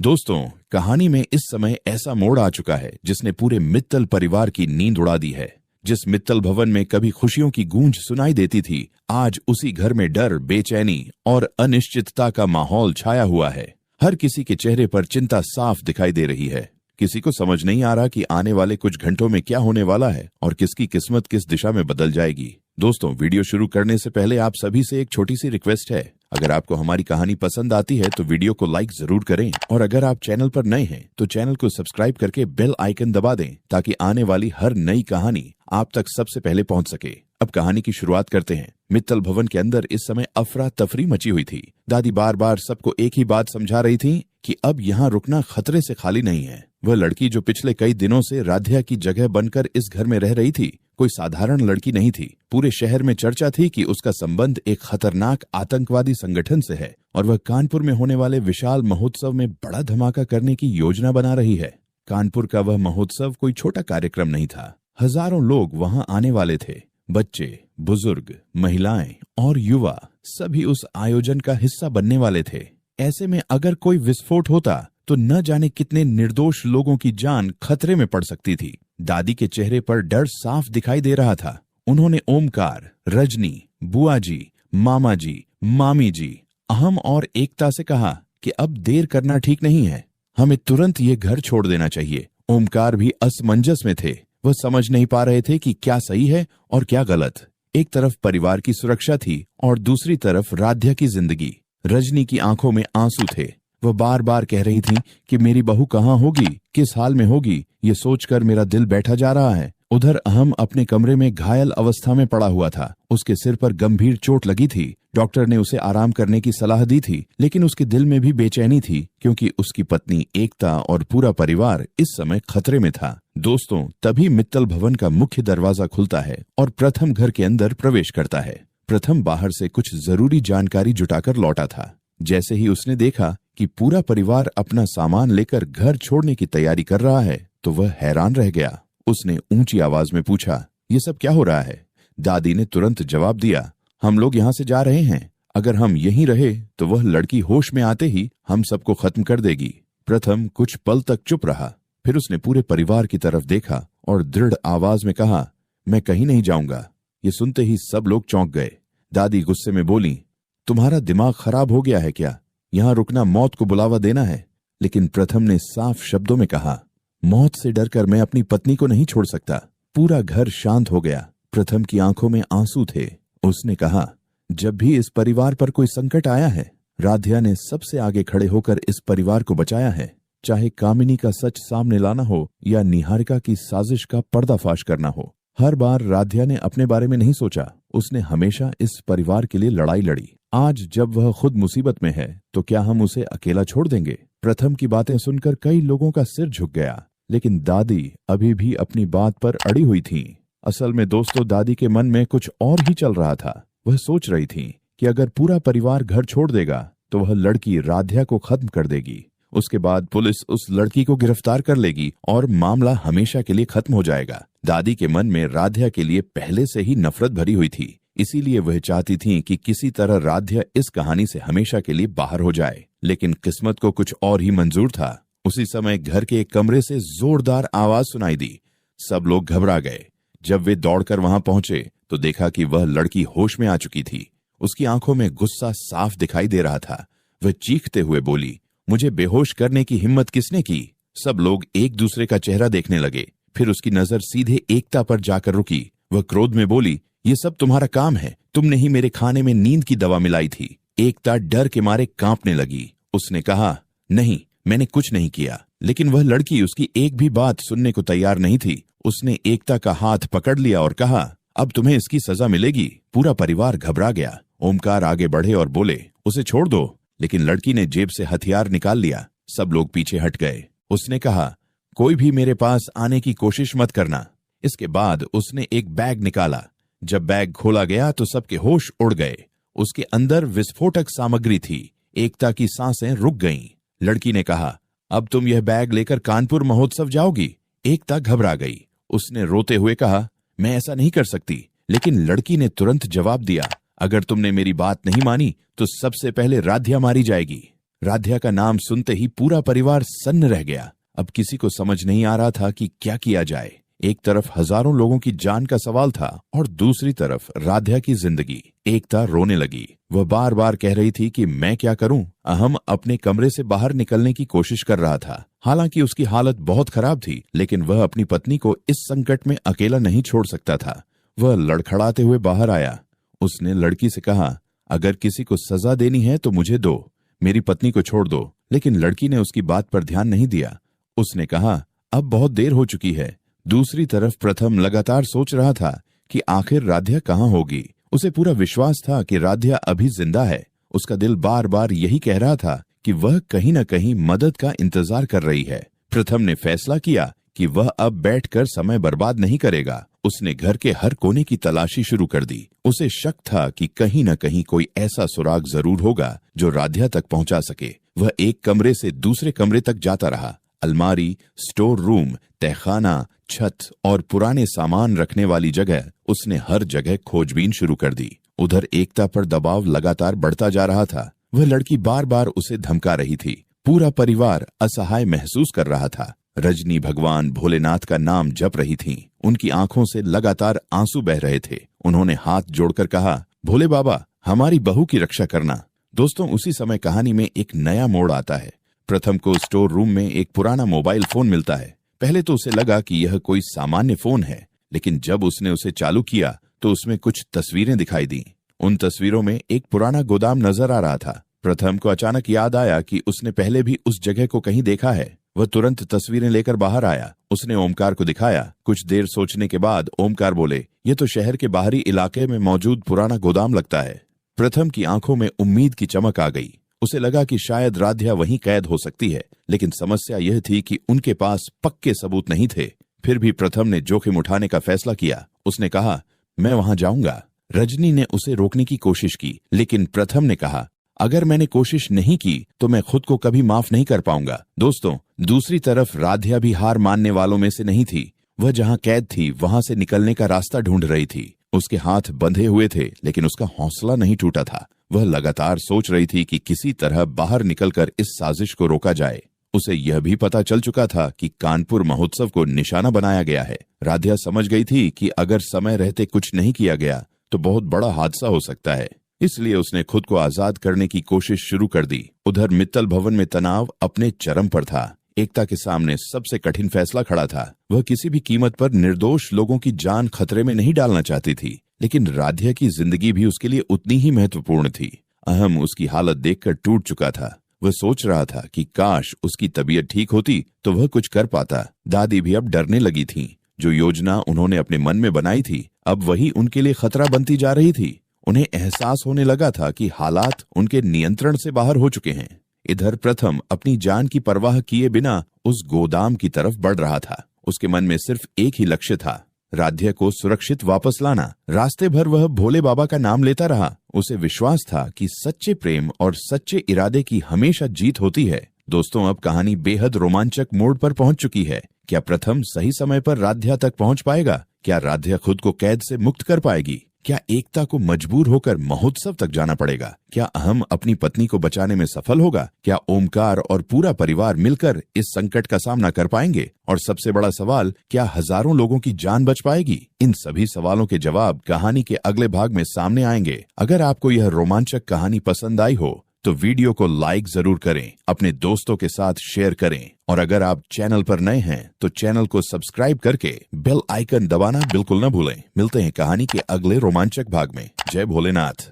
दोस्तों, कहानी में इस समय ऐसा मोड़ आ चुका है जिसने पूरे मित्तल परिवार की नींद उड़ा दी है। जिस मित्तल भवन में कभी खुशियों की गूंज सुनाई देती थी, आज उसी घर में डर, बेचैनी और अनिश्चितता का माहौल छाया हुआ है। हर किसी के चेहरे पर चिंता साफ दिखाई दे रही है। किसी को समझ नहीं आ रहा कि आने वाले कुछ घंटों में क्या होने वाला है और किसकी किस्मत किस दिशा में बदल जाएगी। दोस्तों, वीडियो शुरू करने से पहले आप सभी से एक छोटी सी रिक्वेस्ट है। अगर आपको हमारी कहानी पसंद आती है तो वीडियो को लाइक जरूर करें और अगर आप चैनल पर नए हैं तो चैनल को सब्सक्राइब करके बेल आइकन दबा दें ताकि आने वाली हर नई कहानी आप तक सबसे पहले पहुंच सके। अब कहानी की शुरुआत करते हैं। मित्तल भवन के अंदर इस समय अफरा तफरी मची हुई थी। दादी बार बार सबको एक ही बात समझा रही थी कि अब यहाँ रुकना खतरे से खाली नहीं है। वह लड़की जो पिछले कई दिनों से राध्या की जगह बनकर इस घर में रह रही थी, कोई साधारण लड़की नहीं थी। पूरे शहर में चर्चा थी कि उसका संबंध एक खतरनाक आतंकवादी संगठन से है और वह कानपुर में होने वाले विशाल महोत्सव में बड़ा धमाका करने की योजना बना रही है। कानपुर का वह महोत्सव कोई छोटा कार्यक्रम नहीं था। हजारों लोग वहां आने वाले थे। बच्चे, बुजुर्ग, महिलाएं और युवा सभी उस आयोजन का हिस्सा बनने वाले थे। ऐसे में अगर कोई विस्फोट होता तो न जाने कितने निर्दोष लोगों की जान खतरे में पड़ सकती थी। दादी के चेहरे पर डर साफ दिखाई दे रहा था। उन्होंने ओमकार, रजनी, बुआ जी, मामा जी, मामी जी, अहम और एकता से कहा कि अब देर करना ठीक नहीं है, हमें तुरंत ये घर छोड़ देना चाहिए। ओमकार भी असमंजस में थे। वह समझ नहीं पा रहे थे कि क्या सही है और क्या गलत। एक तरफ परिवार की सुरक्षा थी और दूसरी तरफ राध्या की जिंदगी। रजनी की आंखों में आंसू थे। वह बार बार कह रही थी कि मेरी बहू कहाँ होगी, किस हाल में होगी, ये सोचकर मेरा दिल बैठा जा रहा है। उधर अहम अपने कमरे में घायल अवस्था में पड़ा हुआ था। उसके सिर पर गंभीर चोट लगी थी। डॉक्टर ने उसे आराम करने की सलाह दी थी, लेकिन उसके दिल में भी बेचैनी थी क्योंकि उसकी पत्नी एकता और पूरा परिवार इस समय खतरे में था। दोस्तों, तभी मित्तल भवन का मुख्य दरवाजा खुलता है और प्रथम घर के अंदर प्रवेश करता है। प्रथम बाहर से कुछ जरूरी जानकारी जुटाकर लौटा था। जैसे ही उसने देखा कि पूरा परिवार अपना सामान लेकर घर छोड़ने की तैयारी कर रहा है तो वह हैरान रह गया। उसने ऊंची आवाज में पूछा, ये सब क्या हो रहा है? दादी ने तुरंत जवाब दिया, हम लोग यहाँ से जा रहे हैं। अगर हम यहीं रहे तो वह लड़की होश में आते ही हम सबको खत्म कर देगी। प्रथम कुछ पल तक चुप रहा, फिर उसने पूरे परिवार की तरफ देखा और दृढ़ आवाज में कहा, मैं कहीं नहीं जाऊंगा। ये सुनते ही सब लोग चौंक गए। दादी गुस्से में बोली, तुम्हारा दिमाग खराब हो गया है क्या? यहाँ रुकना मौत को बुलावा देना है। लेकिन प्रथम ने साफ शब्दों में कहा, मौत से डरकर मैं अपनी पत्नी को नहीं छोड़ सकता। पूरा घर शांत हो गया। प्रथम की आंखों में आंसू थे। उसने कहा, जब भी इस परिवार पर कोई संकट आया है, राध्या ने सबसे आगे खड़े होकर इस परिवार को बचाया है। चाहे कामिनी का सच सामने लाना हो या निहारिका की साजिश का पर्दाफाश करना हो, हर बार राध्या ने अपने बारे में नहीं सोचा। उसने हमेशा इस परिवार के लिए लड़ाई लड़ी। आज जब वह खुद मुसीबत में है तो क्या हम उसे अकेला छोड़ देंगे? प्रथम की बातें सुनकर कई लोगों का सिर झुक गया, लेकिन दादी अभी भी अपनी बात पर अड़ी हुई थीं। असल में दोस्तों, दादी के मन में कुछ और ही चल रहा था। वह सोच रही थी कि अगर पूरा परिवार घर छोड़ देगा तो वह लड़की राध्या को खत्म कर देगी। उसके बाद पुलिस उस लड़की को गिरफ्तार कर लेगी और मामला हमेशा के लिए खत्म हो जाएगा। दादी के मन में राध्या के लिए पहले से ही नफरत भरी हुई थी, इसीलिए वह चाहती थी कि किसी तरह राध्या इस कहानी से हमेशा के लिए बाहर हो जाए। लेकिन किस्मत को कुछ और ही मंजूर था। उसी समय घर के एक कमरे से जोरदार आवाज सुनाई दी। सब लोग घबरा गए। जब वे दौड़कर वहां पहुंचे तो देखा कि वह लड़की होश में आ चुकी थी। उसकी आंखों में गुस्सा साफ दिखाई दे रहा था। वह चीखते हुए बोली, मुझे बेहोश करने की हिम्मत किसने की? सब लोग एक दूसरे का चेहरा देखने लगे। फिर उसकी नजर सीधे एकता पर जाकर रुकी। वह क्रोध में बोली, ये सब तुम्हारा काम है, तुमने ही मेरे खाने में नींद की दवा मिलाई थी। एकता डर के मारे कांपने लगी। उसने कहा, नहीं, मैंने कुछ नहीं किया। लेकिन वह लड़की उसकी एक भी बात सुनने को तैयार नहीं थी। उसने एकता का हाथ पकड़ लिया और कहा, अब तुम्हें इसकी सजा मिलेगी। पूरा परिवार घबरा गया। ओमकार आगे बढ़े और बोले, उसे छोड़ दो। लेकिन लड़की ने जेब से हथियार निकाल लिया। सब लोग पीछे हट गए। उसने कहा, कोई भी मेरे पास आने की कोशिश मत करना। इसके बाद उसने एक बैग निकाला। जब बैग खोला गया तो सबके होश उड़ गए। उसके अंदर विस्फोटक सामग्री थी। एकता की सांसें रुक गईं। लड़की ने कहा, अब तुम यह बैग लेकर कानपुर महोत्सव जाओगी? एकता घबरा गई। उसने रोते हुए कहा, मैं ऐसा नहीं कर सकती। लेकिन लड़की ने तुरंत जवाब दिया, अगर तुमने मेरी बात नहीं मानी तो सबसे पहले राध्या मारी जाएगी। राध्या का नाम सुनते ही पूरा परिवार सन्न रह गया। अब किसी को समझ नहीं आ रहा था कि क्या किया जाए। एक तरफ हजारों लोगों की जान का सवाल था और दूसरी तरफ राध्या की जिंदगी। एकता रोने लगी। वह बार बार कह रही थी कि मैं क्या करूं। अहम अपने कमरे से बाहर निकलने की कोशिश कर रहा था। हालांकि उसकी हालत बहुत खराब थी, लेकिन वह अपनी पत्नी को इस संकट में अकेला नहीं छोड़ सकता था। वह लड़खड़ाते हुए बाहर आया। उसने लड़की से कहा, अगर किसी को सजा देनी है तो मुझे दो, मेरी पत्नी को छोड़ दो। लेकिन लड़की ने उसकी बात पर ध्यान नहीं दिया। उसने कहा, अब बहुत देर हो चुकी है। दूसरी तरफ प्रथम लगातार सोच रहा था कि आखिर राध्या कहाँ होगी। उसे पूरा विश्वास था कि राध्या अभी जिंदा है। उसका दिल बार बार यही कह रहा था कि वह कहीं न कहीं मदद का इंतजार कर रही है। प्रथम ने फैसला किया कि वह अब बैठकर समय बर्बाद नहीं करेगा। उसने घर के हर कोने की तलाशी शुरू कर दी। उसे शक था कि कहीं न कहीं कोई ऐसा सुराग जरूर होगा जो राध्या तक पहुंचा सके। वह एक कमरे से दूसरे कमरे तक जाता रहा। अलमारी, स्टोर रूम, तहखाना, छत और पुराने सामान रखने वाली जगह, उसने हर जगह खोजबीन शुरू कर दी। उधर एकता पर दबाव लगातार बढ़ता जा रहा था। वह लड़की बार बार उसे धमका रही थी। पूरा परिवार असहाय महसूस कर रहा था। रजनी भगवान भोलेनाथ का नाम जप रही थीं। उनकी आंखों से लगातार आंसू बह रहे थे। उन्होंने हाथ जोड़कर कहा, भोले बाबा, हमारी बहू की रक्षा करना। दोस्तों, उसी समय कहानी में एक नया मोड़ आता है। प्रथम को स्टोर रूम में एक पुराना मोबाइल फोन मिलता है। पहले तो उसे लगा कि यह कोई सामान्य फोन है, लेकिन जब उसने उसे चालू किया तो उसमें कुछ तस्वीरें दिखाई दी। उन तस्वीरों में एक पुराना गोदाम नजर आ रहा था। प्रथम को अचानक याद आया कि उसने पहले भी उस जगह को कहीं देखा है। वह तुरंत तस्वीरें लेकर बाहर आया। उसने ओमकार को दिखाया। कुछ देर सोचने के बाद ओमकार बोले, ये तो शहर के बाहरी इलाके में मौजूद पुराना गोदाम लगता है। प्रथम की आंखों में उम्मीद की चमक आ गई। उसे लगा कि शायद राध्या वहीं कैद हो सकती है, लेकिन समस्या यह थी कि उनके पास पक्के सबूत नहीं थे। फिर भी प्रथम ने जोखिम उठाने का फैसला किया। उसने कहा, मैं वहां जाऊंगा। रजनी ने उसे रोकने की कोशिश की, लेकिन प्रथम ने कहा, अगर मैंने कोशिश नहीं की तो मैं खुद को कभी माफ नहीं कर पाऊंगा। दोस्तों, दूसरी तरफ राध्या भी हार मानने वालों में से नहीं थी। वह जहां कैद थी वहां से निकलने का रास्ता ढूंढ रही थी। उसके हाथ बंधे हुए थे, लेकिन उसका हौसला नहीं टूटा था। वह लगातार सोच रही थी कि किसी तरह बाहर निकलकर इस साजिश को रोका जाए। उसे यह भी पता चल चुका था कि कानपुर महोत्सव को निशाना बनाया गया है। राध्या समझ गई थी कि अगर समय रहते कुछ नहीं किया गया तो बहुत बड़ा हादसा हो सकता है। इसलिए उसने खुद को आजाद करने की कोशिश शुरू कर दी। उधर मित्तल भवन में तनाव अपने चरम पर था। एकता के सामने सबसे कठिन फैसला खड़ा था। वह किसी भी कीमत पर निर्दोष लोगों की जान खतरे में नहीं डालना चाहती थी, लेकिन राध्या की जिंदगी भी उसके लिए उतनी ही महत्वपूर्ण थी। अहम उसकी हालत देखकर टूट चुका था। वह सोच रहा था कि काश उसकी तबीयत ठीक होती तो वह कुछ कर पाता। दादी भी अब डरने लगी थीं। जो योजना उन्होंने अपने मन में बनाई थी, अब वही उनके लिए खतरा बनती जा रही थी। उन्हें एहसास होने लगा था कि हालात उनके नियंत्रण से बाहर हो चुके हैं। इधर प्रथम अपनी जान की परवाह किए बिना उस गोदाम की तरफ बढ़ रहा था। उसके मन में सिर्फ एक ही लक्ष्य था, राध्या को सुरक्षित वापस लाना। रास्ते भर वह भोले बाबा का नाम लेता रहा। उसे विश्वास था कि सच्चे प्रेम और सच्चे इरादे की हमेशा जीत होती है। दोस्तों, अब कहानी बेहद रोमांचक मोड़ पर पहुंच चुकी है। क्या प्रथम सही समय पर राध्या तक पहुंच पाएगा? क्या राध्या खुद को कैद से मुक्त कर पाएगी? क्या एकता को मजबूर होकर महोत्सव तक जाना पड़ेगा? क्या अहम अपनी पत्नी को बचाने में सफल होगा? क्या ओमकार और पूरा परिवार मिलकर इस संकट का सामना कर पाएंगे? और सबसे बड़ा सवाल, क्या हजारों लोगों की जान बच पाएगी? इन सभी सवालों के जवाब कहानी के अगले भाग में सामने आएंगे। अगर आपको यह रोमांचक कहानी पसंद आई हो तो वीडियो को लाइक जरूर करें, अपने दोस्तों के साथ शेयर करें, और अगर आप चैनल पर नए हैं तो चैनल को सब्सक्राइब करके बेल आइकन दबाना बिल्कुल न भूलें। मिलते हैं कहानी के अगले रोमांचक भाग में। जय भोलेनाथ।